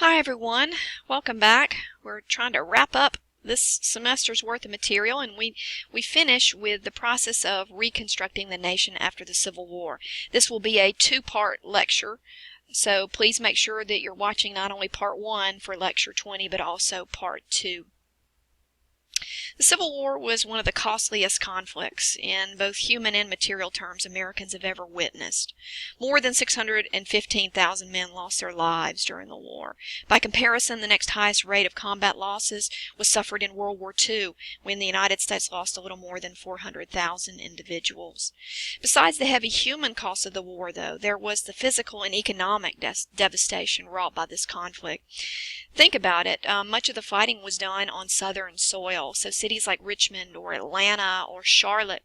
Hi everyone, welcome back. We're trying to wrap up this semester's worth of material, and we finish with the process of reconstructing the nation after the Civil War. This will be a two-part lecture, so please make sure that you're watching not only part 1 for lecture 20 but also part 2. The Civil War was one of the costliest conflicts in both human and material terms Americans have ever witnessed. More than 615,000 men lost their lives during the war. By comparison, the next highest rate of combat losses was suffered in World War II, when the United States lost a little more than 400,000 individuals. Besides the heavy human cost of the war, though, there was the physical and economic devastation wrought by this conflict. Think about it. Much of the fighting was done on southern soil, so cities like Richmond or Atlanta or Charlotte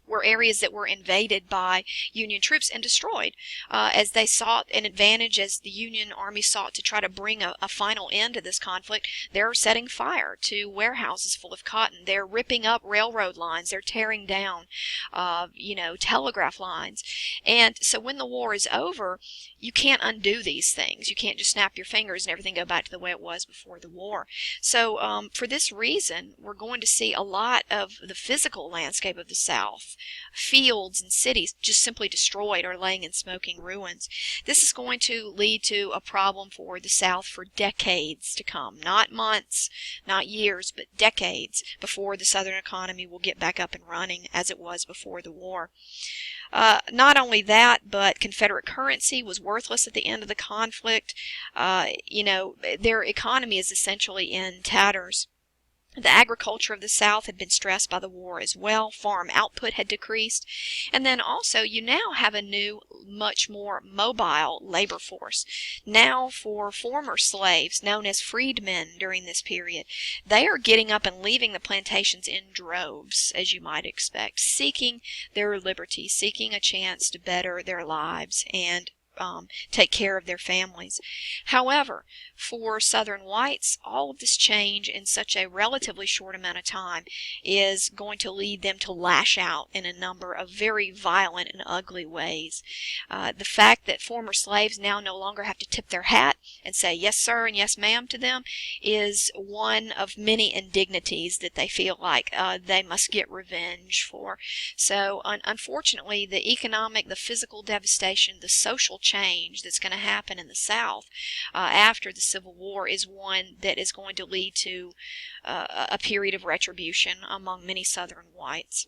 were areas that were invaded by Union troops and destroyed as they sought an advantage. As the Union Army sought to try to bring a final end to this conflict, they're setting fire to warehouses full of cotton. They're ripping up railroad lines. They're tearing down, telegraph lines. And so when the war is over, you can't undo these things. You can't just snap your fingers and everything go back to the way it was before the war. So for this reason, we're going to see a lot of the physical landscape of the South, fields and cities, just simply destroyed or laying in smoking ruins. This is going to lead to a problem for the South for decades to come. Not months, not years, but decades before the Southern economy will get back up and running as it was before the war. Not only that, but Confederate currency was worthless at the end of the conflict. Their economy is essentially in tatters. The agriculture of the South had been stressed by the war as well. Farm output had decreased. And then also you now have a new, much more mobile labor force. Now for former slaves, known as freedmen during this period, they are getting up and leaving the plantations in droves, as you might expect, seeking their liberty, seeking a chance to better their lives and take care of their families. However, for Southern whites, all of this change in such a relatively short amount of time is going to lead them to lash out in a number of very violent and ugly ways. The fact that former slaves now no longer have to tip their hat and say yes sir and yes ma'am to them is one of many indignities that they feel like they must get revenge for. So unfortunately, the economic, the physical devastation, the social change that's going to happen in the South after the Civil War is one that is going to lead to a period of retribution among many Southern whites.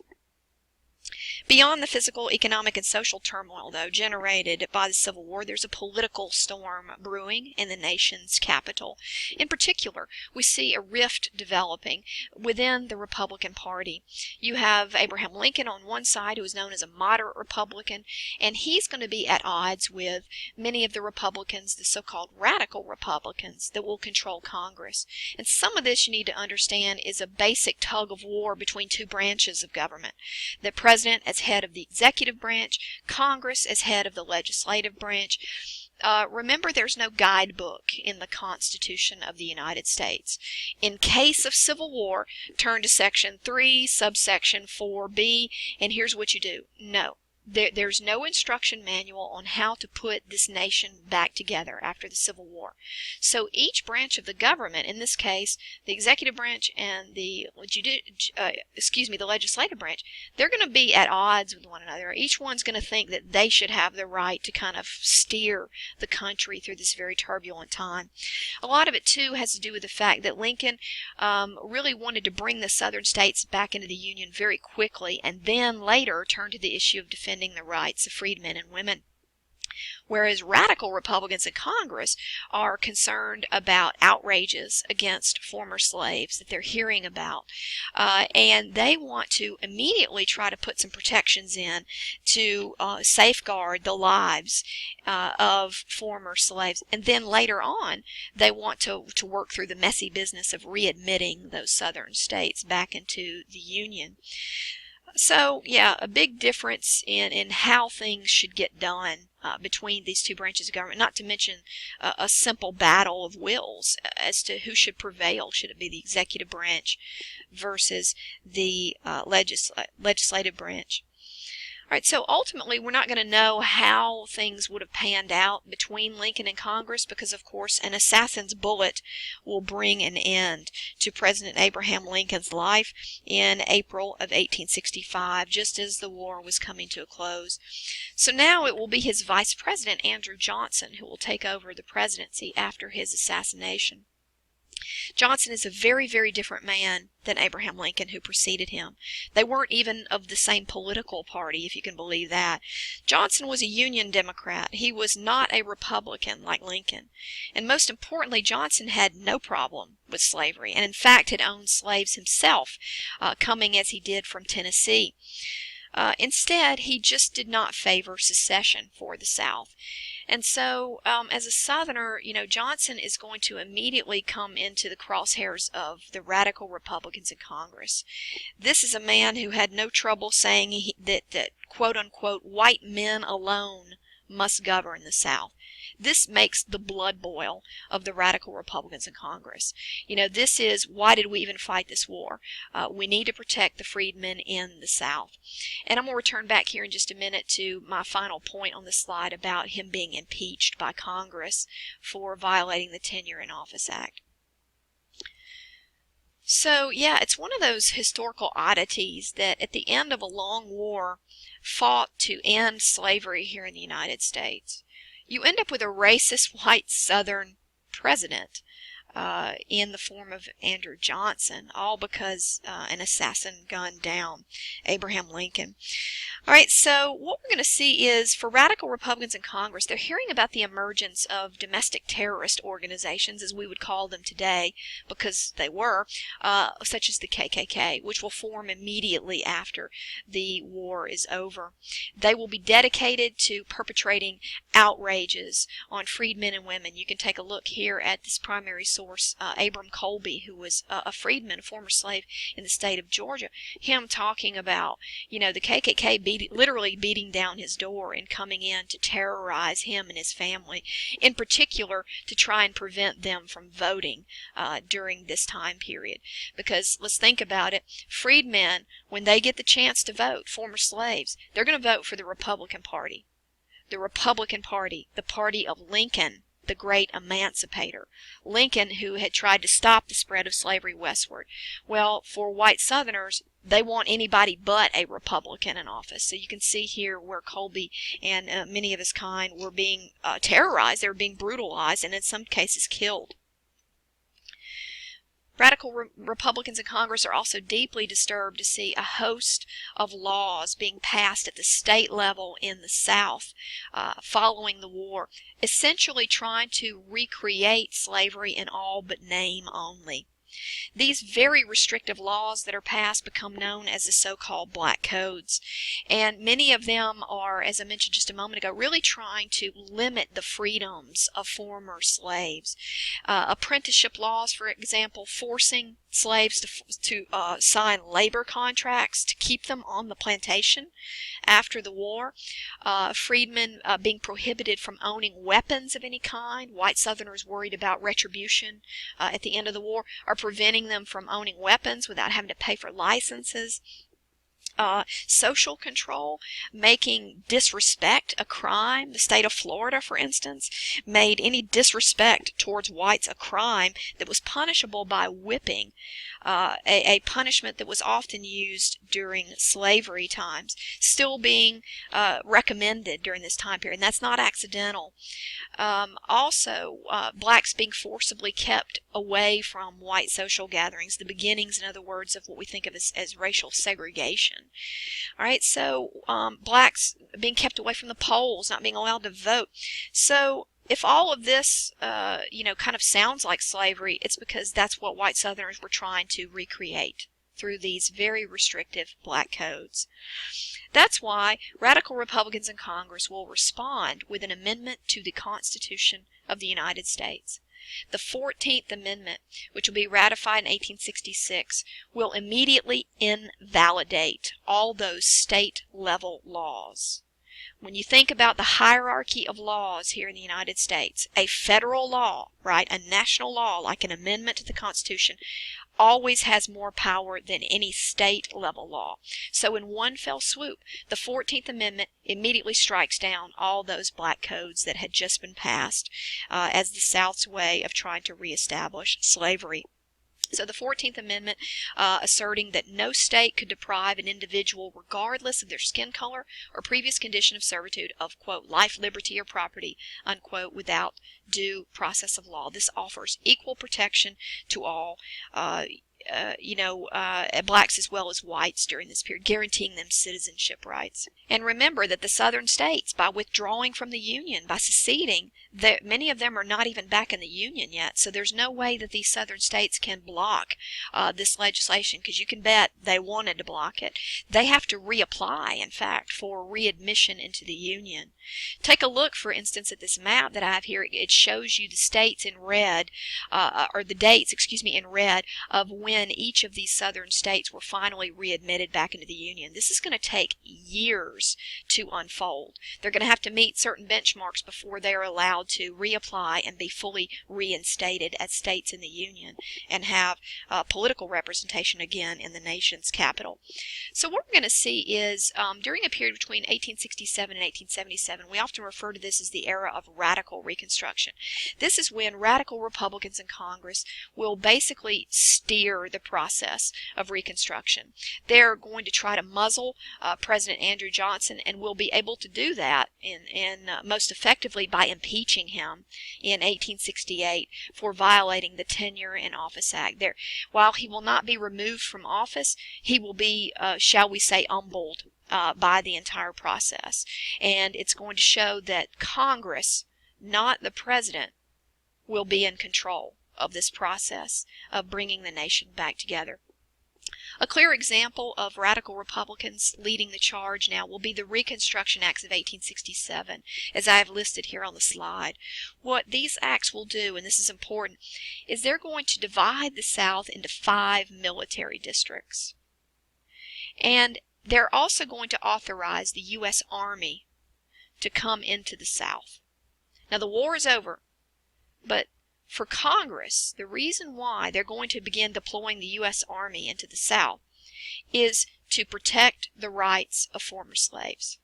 Beyond the physical, economic, and social turmoil, though, generated by the Civil War, there's a political storm brewing in the nation's capital. In particular, we see a rift developing within the Republican Party. You have Abraham Lincoln on one side, who is known as a moderate Republican, and he's going to be at odds with many of the Republicans, the so-called radical Republicans, that will control Congress. And some of this, you need to understand, is a basic tug of war between two branches of government. The President as head of the executive branch, Congress as head of the legislative branch. Remember, there's no guidebook in the Constitution of the United States. In case of civil war, turn to Section 3, subsection 4B, and here's what you do. No. There's no instruction manual on how to put this nation back together after the Civil War. So each branch of the government, in this case, the executive branch and the legislative branch, they're going to be at odds with one another. Each one's going to think that they should have the right to kind of steer the country through this very turbulent time. A lot of it, too, has to do with the fact that Lincoln really wanted to bring the southern states back into the Union very quickly, and then later turn to the issue of defending the rights of freedmen and women. Whereas radical Republicans in Congress are concerned about outrages against former slaves that they're hearing about, and they want to immediately try to put some protections in to safeguard the lives of former slaves. And then later on, they want to work through the messy business of readmitting those southern states back into the Union. So, yeah, a big difference in how things should get done between these two branches of government, not to mention a simple battle of wills as to who should prevail. Should it be the executive branch versus the legislative branch? All right, so ultimately we're not going to know how things would have panned out between Lincoln and Congress because, of course, an assassin's bullet will bring an end to President Abraham Lincoln's life in April of 1865, just as the war was coming to a close. So now it will be his vice president, Andrew Johnson, who will take over the presidency after his assassination. Johnson is a very, very different man than Abraham Lincoln, who preceded him. They weren't even of the same political party, if you can believe that. Johnson was a Union Democrat. He was not a Republican like Lincoln. And most importantly, Johnson had no problem with slavery, and in fact had owned slaves himself, coming as he did from Tennessee. Instead, he just did not favor secession for the South. And so, as a Southerner, Johnson is going to immediately come into the crosshairs of the radical Republicans in Congress. This is a man who had no trouble saying that quote-unquote, white men alone must govern the South. This makes the blood boil of the radical Republicans in Congress. This is, why did we even fight this war? We need to protect the freedmen in the South. And I'm going to return back here in just a minute to my final point on the slide about him being impeached by Congress for violating the Tenure in Office Act. So, yeah, it's one of those historical oddities that at the end of a long war fought to end slavery here in the United States, you end up with a racist white Southern president in the form of Andrew Johnson, all because an assassin gunned down Abraham Lincoln. All right, so what we're going to see is for radical Republicans in Congress, they're hearing about the emergence of domestic terrorist organizations, as we would call them today, because they were, such as the KKK, which will form immediately after the war is over. They will be dedicated to perpetrating outrages on freedmen and women. You can take a look here at this primary source, Abram Colby, who was a freedman, a former slave in the state of Georgia, him talking about, the KKK literally beating down his door and coming in to terrorize him and his family, in particular to try and prevent them from voting during this time period. Because let's think about it, freedmen, when they get the chance to vote, former slaves, they're going to vote for the Republican Party. The Republican Party, the party of Lincoln, the great emancipator. Lincoln, who had tried to stop the spread of slavery westward. Well, for white Southerners, they want anybody but a Republican in office. So you can see here where Colby and many of his kind were being terrorized. They were being brutalized and in some cases killed. Radical Republicans in Congress are also deeply disturbed to see a host of laws being passed at the state level in the South following the war, essentially trying to recreate slavery in all but name only. These very restrictive laws that are passed become known as the so-called black codes, and many of them are, as I mentioned just a moment ago, really trying to limit the freedoms of former slaves. Apprenticeship laws, for example, forcing slaves to sign labor contracts to keep them on the plantation after the war. Freedmen being prohibited from owning weapons of any kind. White Southerners worried about retribution at the end of the war are preventing them from owning weapons without having to pay for licenses. Social control, making disrespect a crime. The state of Florida, for instance, made any disrespect towards whites a crime that was punishable by whipping, a punishment that was often used during slavery times, still being recommended during this time period, and that's not accidental. Also, blacks being forcibly kept away from white social gatherings, the beginnings, in other words, of what we think of as racial segregation. All right, so blacks being kept away from the polls, not being allowed to vote. So if all of this, kind of sounds like slavery, it's because that's what white Southerners were trying to recreate through these very restrictive black codes. That's why radical Republicans in Congress will respond with an amendment to the Constitution of the United States. The 14th Amendment, which will be ratified in 1866, will immediately invalidate all those state-level laws. When you think about the hierarchy of laws here in the United States, a federal law, right, a national law like an amendment to the Constitution, always has more power than any state level law. So in one fell swoop, the 14th Amendment immediately strikes down all those black codes that had just been passed as the South's way of trying to reestablish slavery. So the 14th Amendment asserting that no state could deprive an individual regardless of their skin color or previous condition of servitude of, quote, life, liberty, or property, unquote, without due process of law. This offers equal protection to all, blacks as well as whites during this period, guaranteeing them citizenship rights. And remember that the southern states, by withdrawing from the Union, by seceding, many of them are not even back in the Union yet, so there's no way that these southern states can block this legislation, because you can bet they wanted to block it. They have to reapply, in fact, for readmission into the Union. Take a look, for instance, at this map that I have here. It shows you the states in red, or the dates, in red, of when each of these southern states were finally readmitted back into the Union. This is going to take years to unfold. They're going to have to meet certain benchmarks before they are allowed to reapply and be fully reinstated as states in the Union and have political representation again in the nation's capital. So what we're going to see is during a period between 1867 and 1877, we often refer to this as the era of radical Reconstruction. This is when radical Republicans in Congress will basically steer the process of Reconstruction. They're going to try to muzzle President Andrew Johnson, and will be able to do that most effectively by impeaching him in 1868 for violating the Tenure in Office Act. While he will not be removed from office, he will be, shall we say, humbled by the entire process. And it's going to show that Congress, not the president, will be in control of this process of bringing the nation back together. A clear example of radical Republicans leading the charge now will be the Reconstruction Acts of 1867, as I have listed here on the slide. What these acts will do, and this is important, is they're going to divide the South into 5 military districts. And they're also going to authorize the U.S. Army to come into the South. Now, the war is over, but for Congress, the reason why they're going to begin deploying the U.S. Army into the South is to protect the rights of former slaves.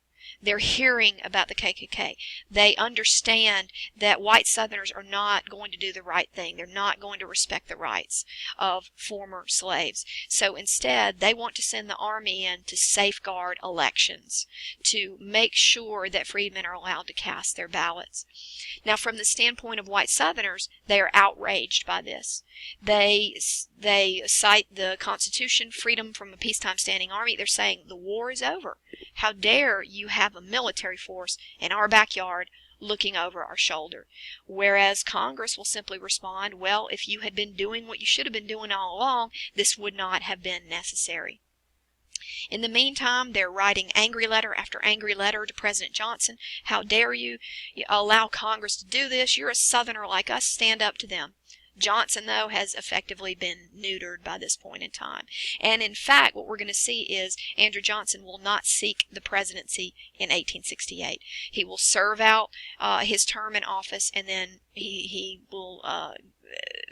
They're hearing about the KKK. They understand that white Southerners are not going to do the right thing. They're not going to respect the rights of former slaves. So instead, they want to send the Army in to safeguard elections, to make sure that freedmen are allowed to cast their ballots. Now, from the standpoint of white Southerners, they are outraged by this. They cite the Constitution, freedom from a peacetime standing army. They're saying the war is over. How dare you have a military force in our backyard looking over our shoulder? Whereas Congress will simply respond, well, if you had been doing what you should have been doing all along, this would not have been necessary. In the meantime, they're writing angry letter after angry letter to President Johnson. How dare you allow Congress to do this? You're a Southerner like us. Stand up to them. Johnson, though, has effectively been neutered by this point in time. And in fact, what we're going to see is Andrew Johnson will not seek the presidency in 1868. He will serve out his term in office, and then he will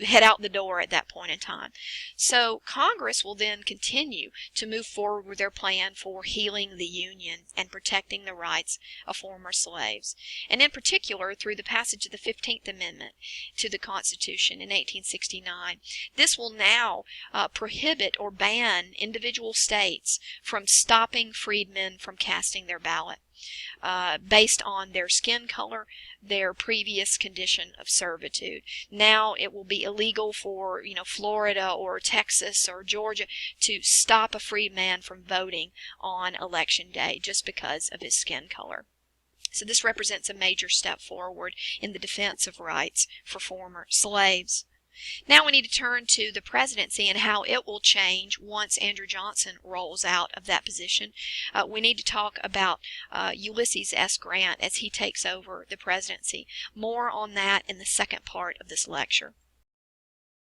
head out the door at that point in time. So Congress will then continue to move forward with their plan for healing the Union and protecting the rights of former slaves, and in particular through the passage of the 15th Amendment to the Constitution in 1869. This will now prohibit or ban individual states from stopping freedmen from casting their ballot based on their skin color, their previous condition of servitude. Now it will be illegal for, Florida or Texas or Georgia to stop a freed man from voting on election day just because of his skin color. So this represents a major step forward in the defense of rights for former slaves. Now we need to turn to the presidency and how it will change once Andrew Johnson rolls out of that position. We need to talk about Ulysses S. Grant as he takes over the presidency. More on that in the second part of this lecture.